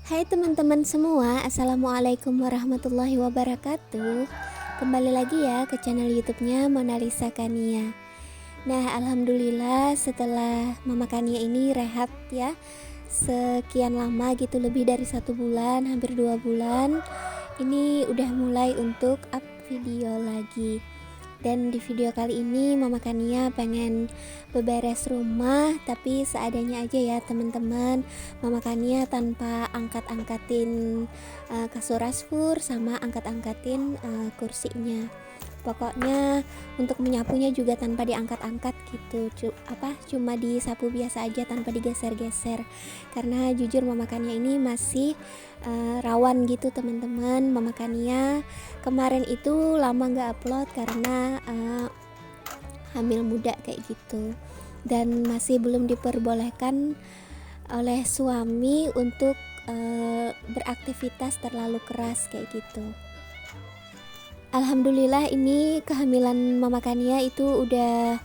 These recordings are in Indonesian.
Hai teman-teman semua, Assalamualaikum warahmatullahi wabarakatuh. Kembali lagi ya ke channel YouTube-nya Monalisa Kania. Nah, alhamdulillah setelah Mama Kania ini rehat ya sekian lama gitu, lebih dari 1 bulan, hampir 2 bulan. Ini udah mulai untuk up video lagi. Dan di video kali ini Mama Kania pengen beberes rumah, tapi seadanya aja ya teman-teman. Mama Kania tanpa angkat-angkatin kasur rasfur sama angkat-angkatin kursinya. Pokoknya untuk menyapunya juga tanpa diangkat-angkat gitu, cuma disapu biasa aja tanpa digeser-geser. Karena jujur Mama Kania ini masih rawan gitu teman-teman. Mama Kania kemarin itu lama nggak upload karena hamil muda kayak gitu, dan masih belum diperbolehkan oleh suami untuk beraktivitas terlalu keras kayak gitu. Alhamdulillah ini kehamilan Mama Kania itu udah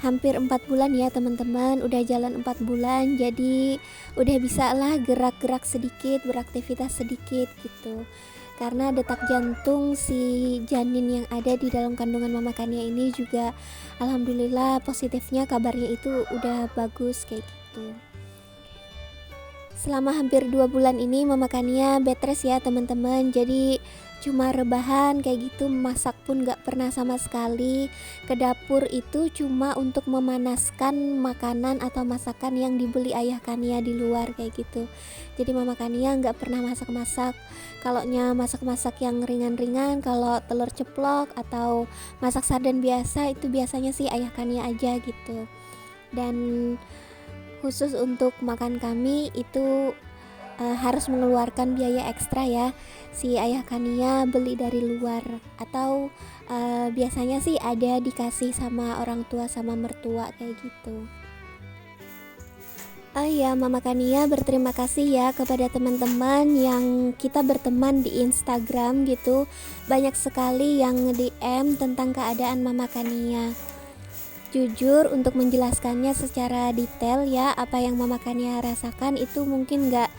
hampir 4 bulan ya teman-teman, udah jalan 4 bulan, jadi udah bisa lah gerak-gerak sedikit, beraktivitas sedikit gitu. Karena detak jantung si janin yang ada di dalam kandungan Mama Kania ini juga alhamdulillah positifnya, kabarnya itu udah bagus kayak gitu. Selama hampir 2 bulan ini Mama Kania bed rest ya teman-teman, jadi cuma rebahan kayak gitu, masak pun gak pernah sama sekali. Ke dapur itu cuma untuk memanaskan makanan atau masakan yang dibeli ayah Kania di luar kayak gitu. Jadi Mama Kania gak pernah masak-masak. Kalaunya masak-masak yang ringan-ringan, kalau telur ceplok atau masak sarden biasa, itu biasanya sih ayah Kania aja gitu. Dan khusus untuk makan kami itu harus mengeluarkan biaya ekstra ya. Si ayah Kania beli dari luar atau biasanya sih ada dikasih sama orang tua sama mertua kayak gitu. Ya, Mama Kania berterima kasih ya kepada teman-teman yang kita berteman di Instagram gitu. Banyak sekali yang nge-DM tentang keadaan Mama Kania. Jujur untuk menjelaskannya secara detail ya, apa yang Mama Kania rasakan itu mungkin gak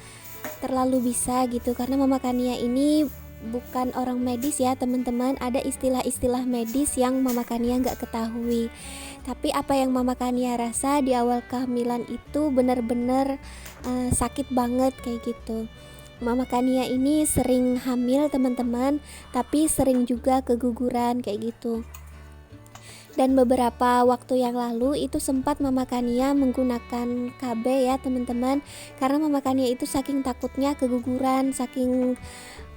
terlalu bisa gitu, karena Mama Kania ini bukan orang medis ya teman-teman. Ada istilah-istilah medis yang Mama Kania gak ketahui. Tapi apa yang Mama Kania rasa di awal kehamilan itu benar-benar sakit banget kayak gitu. Mama Kania ini sering hamil teman-teman, tapi sering juga keguguran kayak gitu. Dan beberapa waktu yang lalu itu sempat Mama Kania menggunakan KB ya teman-teman, karena Mama Kania itu saking takutnya keguguran, saking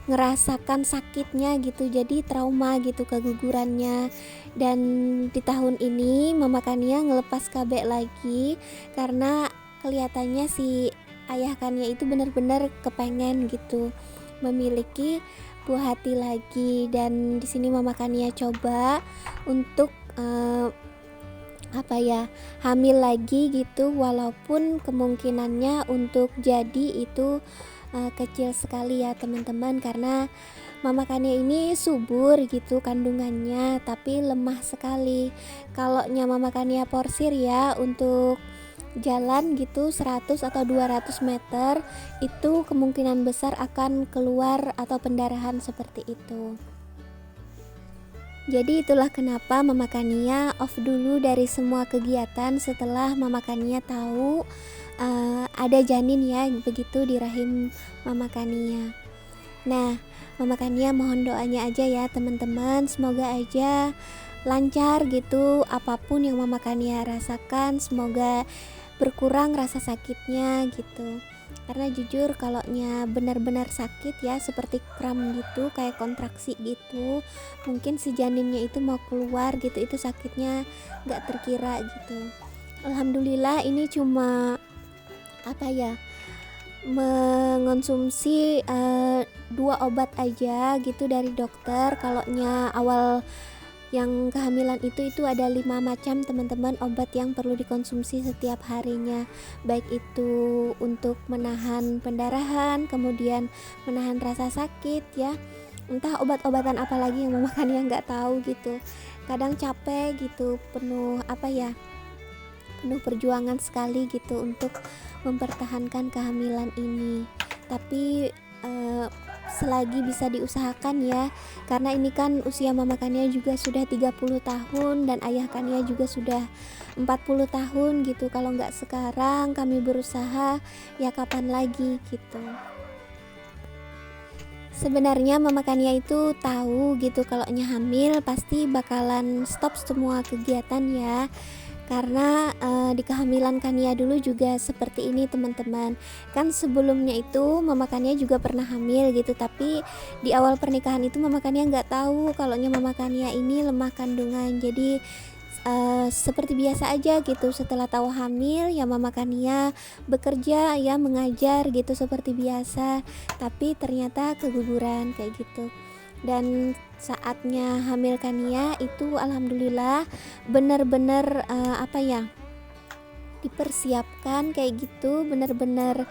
ngerasakan sakitnya gitu, jadi trauma gitu kegugurannya. Dan di tahun ini Mama Kania ngelepas KB lagi karena kelihatannya si ayah Kania itu benar-benar kepengen gitu memiliki buah hati lagi. Dan di sini Mama Kania coba untuk hamil lagi gitu, walaupun kemungkinannya untuk jadi itu kecil sekali ya teman-teman, karena Mama Kania ini subur gitu kandungannya, tapi lemah sekali. Kalau Mama Kania porsir ya untuk jalan gitu 100 atau 200 meter itu kemungkinan besar akan keluar atau pendarahan seperti itu. Jadi itulah kenapa Mama Kania off dulu dari semua kegiatan setelah Mama Kania tahu ada janin ya begitu di rahim Mama Kania. Nah, Mama Kania mohon doanya aja ya teman-teman, semoga aja lancar gitu apapun yang Mama Kania rasakan, semoga berkurang rasa sakitnya gitu. Karena jujur kalau benar-benar sakit ya, seperti kram gitu, kayak kontraksi gitu, mungkin si janinnya itu mau keluar gitu, itu sakitnya gak terkira gitu. Alhamdulillah ini cuma mengonsumsi 2 obat aja gitu dari dokter. Kalau awal yang kehamilan itu ada 5 macam teman-teman obat yang perlu dikonsumsi setiap harinya, baik itu untuk menahan pendarahan, kemudian menahan rasa sakit ya, entah obat-obatan apa lagi yang Mama Kania nggak tahu gitu. Kadang capek gitu, penuh perjuangan sekali gitu untuk mempertahankan kehamilan ini. tapi selagi bisa diusahakan ya, karena ini kan usia Mama Kania juga sudah 30 tahun dan Ayah Kania juga sudah 40 tahun gitu. Kalau nggak sekarang kami berusaha, ya kapan lagi gitu. Sebenarnya Mama Kania itu tahu gitu kalau hamil pasti bakalan stop semua kegiatan ya, karena di kehamilan Kania dulu juga seperti ini teman-teman. Kan sebelumnya itu Mama Kania juga pernah hamil gitu, tapi di awal pernikahan itu Mama Kania nggak tahu kalau Mama Kania ini lemah kandungan. Jadi seperti biasa aja gitu. Setelah tahu hamil ya Mama Kania bekerja ya, mengajar gitu seperti biasa, tapi ternyata keguguran kayak gitu. Dan saatnya hamil Kania itu alhamdulillah benar-benar dipersiapkan kayak gitu, benar-benar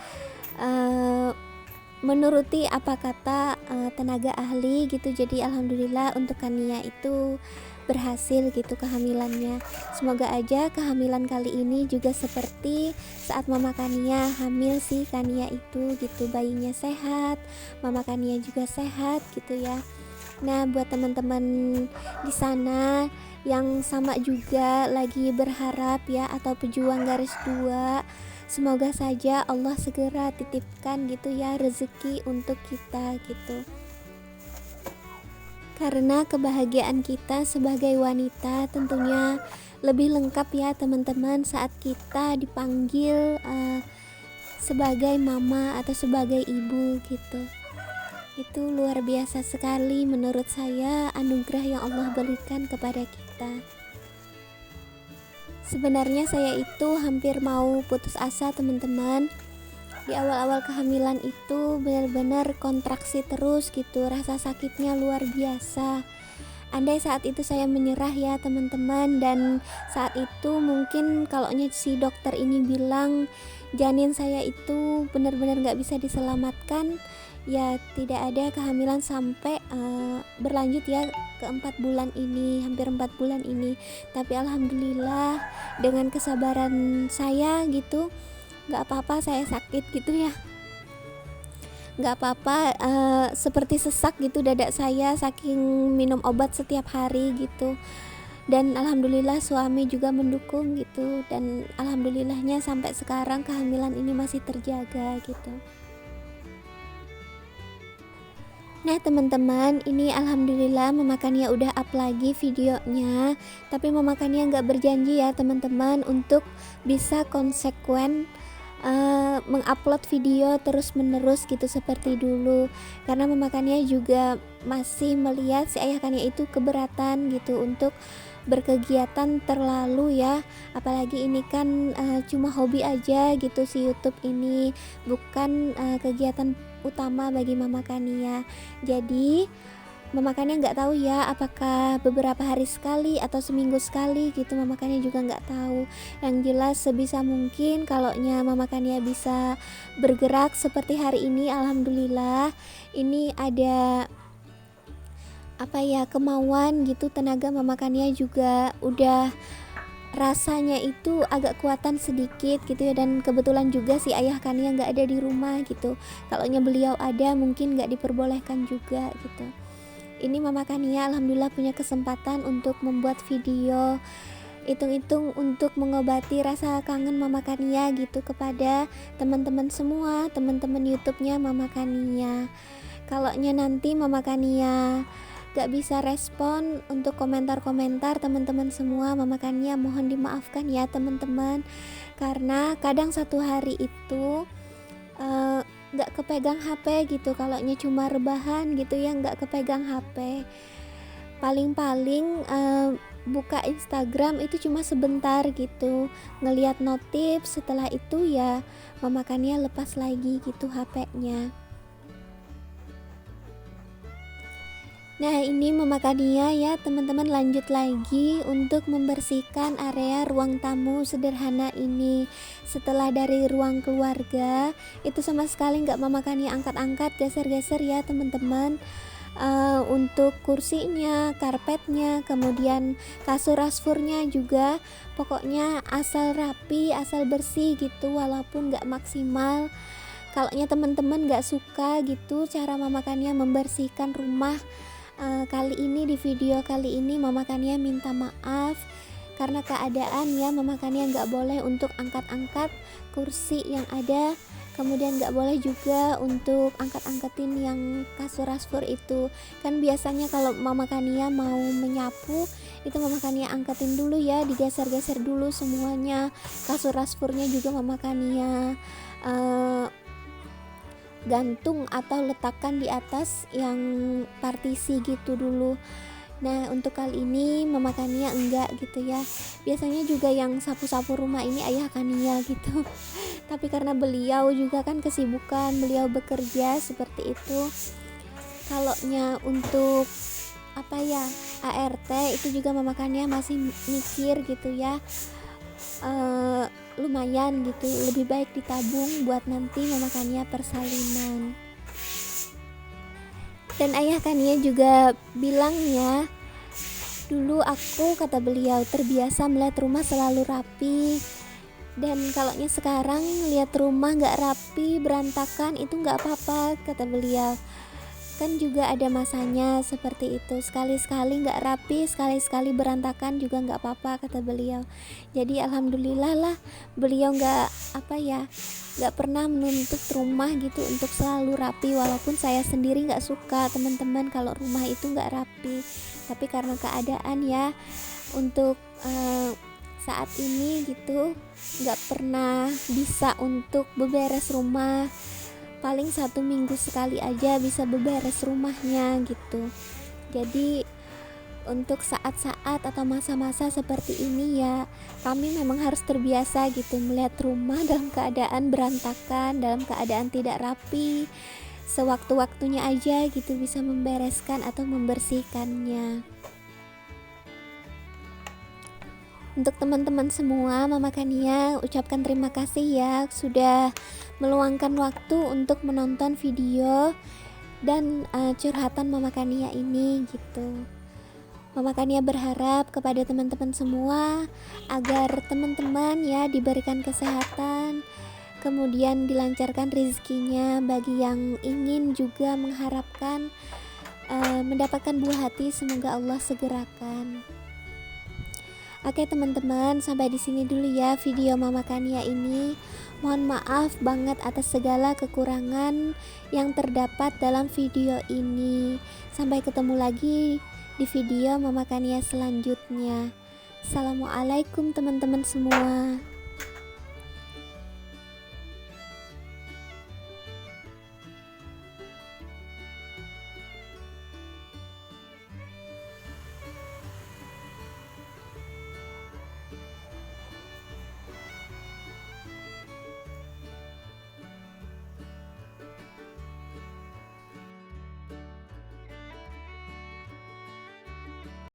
menuruti apa kata tenaga ahli gitu. Jadi alhamdulillah untuk Kania itu berhasil gitu kehamilannya. Semoga aja kehamilan kali ini juga seperti saat Mama Kania hamil si Kania itu gitu, bayinya sehat, Mama Kania juga sehat gitu ya. Nah, buat teman-teman di sana yang sama juga lagi berharap ya, atau pejuang garis 2, semoga saja Allah segera titipkan gitu ya rezeki untuk kita gitu. Karena kebahagiaan kita sebagai wanita tentunya lebih lengkap ya teman-teman saat kita dipanggil sebagai mama atau sebagai ibu gitu. Itu luar biasa sekali menurut saya, anugerah yang Allah berikan kepada kita. Sebenarnya saya itu hampir mau putus asa teman-teman. Di awal-awal kehamilan itu benar-benar kontraksi terus gitu, rasa sakitnya luar biasa. Andai saat itu saya menyerah ya teman-teman, dan saat itu mungkin kalau si dokter ini bilang janin saya itu benar-benar gak bisa diselamatkan, ya tidak ada kehamilan sampai berlanjut ya ke 4 bulan ini, hampir 4 bulan ini. Tapi alhamdulillah dengan kesabaran saya gitu, gak apa-apa saya sakit gitu ya, gak apa-apa, seperti sesak gitu dada saya saking minum obat setiap hari gitu. Dan alhamdulillah suami juga mendukung gitu, dan alhamdulillahnya sampai sekarang kehamilan ini masih terjaga gitu. Nah teman-teman, ini alhamdulillah Mama Kania udah up lagi videonya, tapi Mama Kania gak berjanji ya teman-teman untuk bisa konsekuen mengupload video terus menerus gitu seperti dulu, karena Mama Kania juga masih melihat si Ayah Kania itu keberatan gitu untuk berkegiatan terlalu ya, apalagi ini kan cuma hobi aja gitu si YouTube ini, bukan kegiatan utama bagi Mama Kania. Jadi Mama Kania nggak tahu ya apakah beberapa hari sekali atau seminggu sekali gitu, Mama Kania juga nggak tahu. Yang jelas sebisa mungkin kalau Mama Kania bisa bergerak seperti hari ini, alhamdulillah ini ada kemauan gitu, tenaga Mama Kania juga udah rasanya itu agak kuatan sedikit gitu ya, dan kebetulan juga si Ayah Kania nggak ada di rumah gitu. Kalau beliau ada mungkin nggak diperbolehkan juga gitu. Ini Mama Kania alhamdulillah punya kesempatan untuk membuat video, hitung-hitung untuk mengobati rasa kangen Mama Kania gitu kepada teman-teman semua, teman-teman YouTube-nya Mama Kania. Kalau nanti Mama Kania gak bisa respon untuk komentar-komentar teman-teman semua, Mama Kania mohon dimaafkan ya teman-teman, karena kadang satu hari itu gak kepegang HP gitu. Kalau cuma rebahan gitu ya, gak kepegang HP, paling-paling buka Instagram itu cuma sebentar gitu, ngelihat notif, setelah itu ya Mama Kania lepas lagi gitu HP-nya. Nah ini Mama Kania ya teman-teman, lanjut lagi untuk membersihkan area ruang tamu sederhana ini. Setelah dari ruang keluarga itu sama sekali nggak Mama Kania angkat-angkat, geser-geser ya teman-teman. Untuk kursinya, karpetnya, kemudian kasur raspurnya juga, pokoknya asal rapi, asal bersih gitu, walaupun nggak maksimal. Kalaunya teman-teman gak suka gitu cara Mama Kania membersihkan rumah, kali ini di video kali ini Mama Kania minta maaf karena keadaan ya. Mama Kania gak boleh untuk angkat-angkat kursi yang ada, kemudian gak boleh juga untuk angkat-angkatin yang kasur rasfur itu. Kan biasanya kalau Mama Kania mau menyapu itu Mama Kania angkatin dulu ya, digeser-geser dulu semuanya. Kasur rasfurnya juga Mama Kania gantung atau letakkan di atas yang partisi gitu dulu. Nah untuk kali ini Mama Kania enggak gitu ya. Biasanya juga yang sapu-sapu rumah ini Ayah Kania gitu tapi karena beliau juga kan kesibukan, beliau bekerja seperti itu. Kalaunya untuk apa ya, ART itu juga Mama Kania masih mikir gitu ya, lumayan gitu, lebih baik ditabung buat nanti Mama Kania persalinan. Dan Ayah Kania juga bilang ya, dulu aku, kata beliau, terbiasa melihat rumah selalu rapi, dan kalaunya sekarang lihat rumah gak rapi, berantakan, itu gak apa-apa, kata beliau. Kan juga ada masanya seperti itu, sekali-sekali gak rapi, sekali-sekali berantakan juga gak apa-apa, kata beliau. Jadi alhamdulillah lah beliau gak pernah menuntut rumah gitu untuk selalu rapi, walaupun saya sendiri gak suka teman-teman kalau rumah itu gak rapi. Tapi karena keadaan ya, untuk saat ini gitu gak pernah bisa untuk beberes rumah, paling 1 minggu sekali aja bisa beberes rumahnya gitu. Jadi untuk saat-saat atau masa-masa seperti ini ya, kami memang harus terbiasa gitu melihat rumah dalam keadaan berantakan, dalam keadaan tidak rapi. Sewaktu-waktunya aja gitu bisa membereskan atau membersihkannya. Untuk teman-teman semua, Mama Kania ucapkan terima kasih ya sudah meluangkan waktu untuk menonton video dan curhatan Mama Kania ini gitu. Mama Kania berharap kepada teman-teman semua agar teman-teman ya diberikan kesehatan, kemudian dilancarkan rezekinya. Bagi yang ingin juga mengharapkan mendapatkan buah hati, semoga Allah segerakan. Oke teman-teman, sampai di sini dulu ya video Mama Kania ini. Mohon maaf banget atas segala kekurangan yang terdapat dalam video ini. Sampai ketemu lagi di video Mama Kania selanjutnya. Assalamualaikum teman-teman semua.